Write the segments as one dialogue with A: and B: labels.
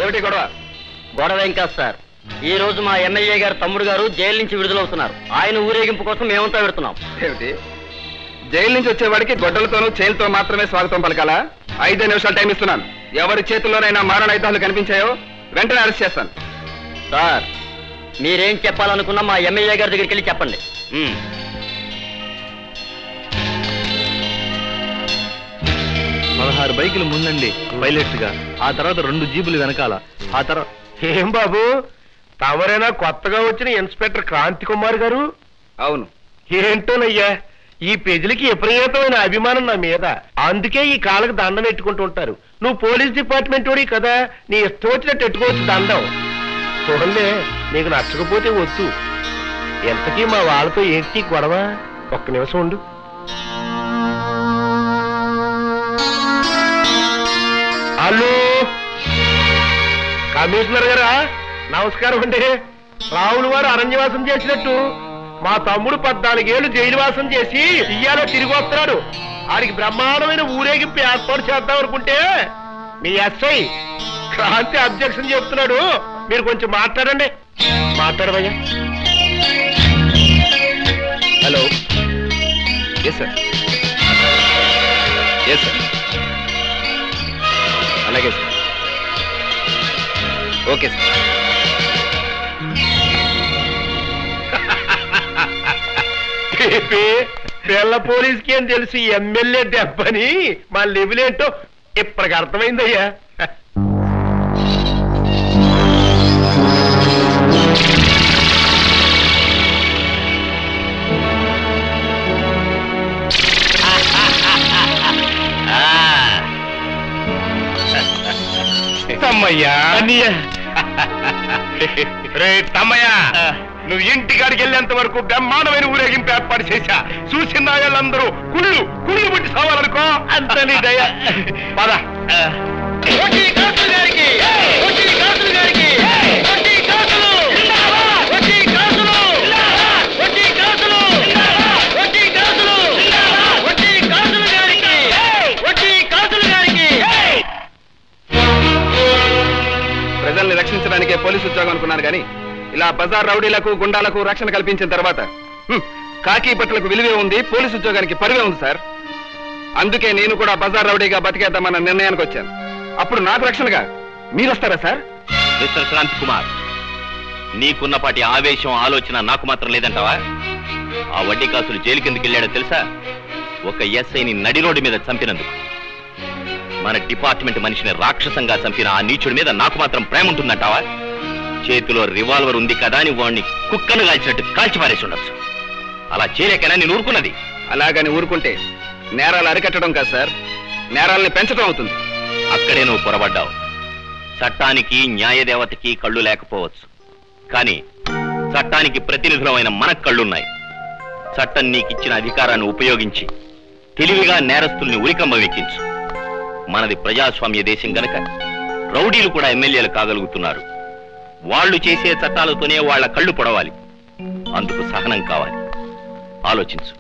A: ఏమిటి గొడవ?
B: గొడవ ఏం కాదు సార్, ఈ రోజు మా ఎమ్మెల్యే గారు తమ్ముడు గారు జైలు నుంచి విడుదలవుతున్నారు. ఆయన ఊరేగింపు కోసం మేమంతా పెడుతున్నాం.
A: ఏమిటి, జైలు నుంచి వచ్చేవాడికి గొడ్డలతోనూ చైన్తో మాత్రమే స్వాగతం పలకాలా? 5 నిమిషాలు టైం ఇస్తున్నాను. ఎవరి చేతుల్లోనైనా మారణాయుధాలు కనిపించాయో వెంటనే అరెస్ట్ చేస్తాను.
B: సార్, మీరేం చెప్పాలనుకున్నా మా ఎమ్మెల్యే గారి దగ్గరికి వెళ్ళి చెప్పండి.
C: 16 బైకులు ముందండి పైలట్స్ గా, ఆ తర్వాత 2 జీపులు వెనకాల, ఆ తర్వాత
D: ఏం బాబు, తమరేనా కొత్తగా వచ్చిన ఇన్స్పెక్టర్ క్రాంతి కుమార్ గారు?
A: అవును.
D: ఏంటోనయ్యా, ఈ ప్రజలకి విపరీతమైన అభిమానం నా మీద, అందుకే ఈ కాళ్ళకు దండం పెట్టుకుంటూ ఉంటారు. నువ్వు పోలీస్ డిపార్ట్మెంట్ వాడి కదా, నీ ఇష్టం వచ్చినట్టు పెట్టుకోవచ్చు దండం. చూడలే, నీకు నచ్చకపోతే వద్దు. ఎంతకీ మా వాళ్ళతో ఏంటి గొడవ? ఒక్క నిమిషం ఉండు. హలో కమిషనర్ గారా, నమస్కారం అండి. రావుల వారు అరణ్యవాసం చేసినట్టు మా తమ్ముడు 14 ఏళ్ళు జైలువాసం చేసి ఇయ్యాలో తిరిగి వస్తున్నాడు. ఆడికి బ్రహ్మాండమైన ఊరేగింపు ఏర్పాటు చేద్దాం అనుకుంటే మీ ఎస్ఐ క్రాంతి అబ్జెక్షన్ చెప్తున్నాడు. మీరు కొంచెం మాట్లాడండి. మాట్లాడవయ్యా.
A: Hello. Yes sir. Yes sir. అలాగే సార్. Okay sir.
D: పిల్ల పోలీస్కి ఏం తెలిసి ఎమ్మెల్యే దెబ్బని మా లెవెల్ ఏంటో ఇప్పటికి అర్థమైందయ్యా. తమ్మయ్యా, రే తమ్మయ్యా, నువ్వు ఇంటికాడికి వెళ్ళేంత వరకు బ్రహ్మాండమైన ఊరేగింపు ఏర్పాటు చేశా. చూసిన నాయాళ్ళందరూ కుళ్ళు పుట్టి సావాలనుకో. అంత నీ దయ. పద.
A: ప్రజల్ని రక్షించడానికే పోలీసు ఉద్యోగం అనుకున్నారు కానీ ఇలా బజార్ రౌడీలకు గుండాలకు రక్షణ కల్పించిన తర్వాత కాకి బట్టలకు విలువే ఉంది, పోలీసు ఉద్యోగానికి పరివే ఉంది సార్. అందుకే నేను కూడా బజార్ రౌడీగా బతికేద్దామన్న నిర్ణయానికి వచ్చాను. అప్పుడు నాకు రక్షణగా మీరు వస్తారా సార్?
E: మిస్టర్ క్రాంతి కుమార్, నీకున్నపాటి ఆవేశం ఆలోచన నాకు మాత్రం లేదంటావా? ఆ వడ్డీ కాసులు జైలు కిందకి వెళ్ళాడో తెలుసా? ఒక ఎస్ఐని నడి రోడ్డు మీద చంపినందుకు. మన డిపార్ట్మెంట్ మనిషిని రాక్షసంగా చంపిన ఆ నీచుడి మీద నాకు మాత్రం ప్రేమ ఉంటుందంటావా? చేతిలో రివాల్వర్ ఉంది కదా అని వాడిని కుక్కను కాల్చినట్టు కాల్చి పారేసి ఉండొచ్చు. అలా చేయలేకనా నేను ఊరుకున్నది?
A: అలాగని ఊరుకుంటే నేరాలు అరికట్టడం కాదు సార్, నేరాలని పెంచడం అవుతుంది.
E: అక్కడే నువ్వు పొరబడ్డావు. చట్టానికి న్యాయదేవతకి కళ్ళు లేకపోవచ్చు, కానీ చట్టానికి ప్రతినిధులమైన మనకు కళ్ళున్నాయి. చట్టం నీకిచ్చిన అధికారాన్ని ఉపయోగించి తెలివిగా నేరస్తుల్ని ఉరికంబం ఎక్కించు. మనది ప్రజాస్వామ్య దేశం గనక రౌడీలు కూడా ఎమ్మెల్యేలు కాగలుగుతున్నారు. వాళ్లు చేసే చట్టాలతోనే వాళ్ల కళ్ళు పొడవాలి. అందుకు సహనం కావాలి. ఆలోచించు.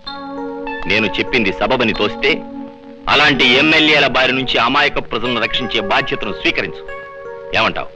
E: నేను చెప్పింది సబబని తోస్తే అలాంటి ఎమ్మెల్యేల బారి నుంచి అమాయక ప్రజలను రక్షించే బాధ్యతను స్వీకరించు. ఏమంటావు?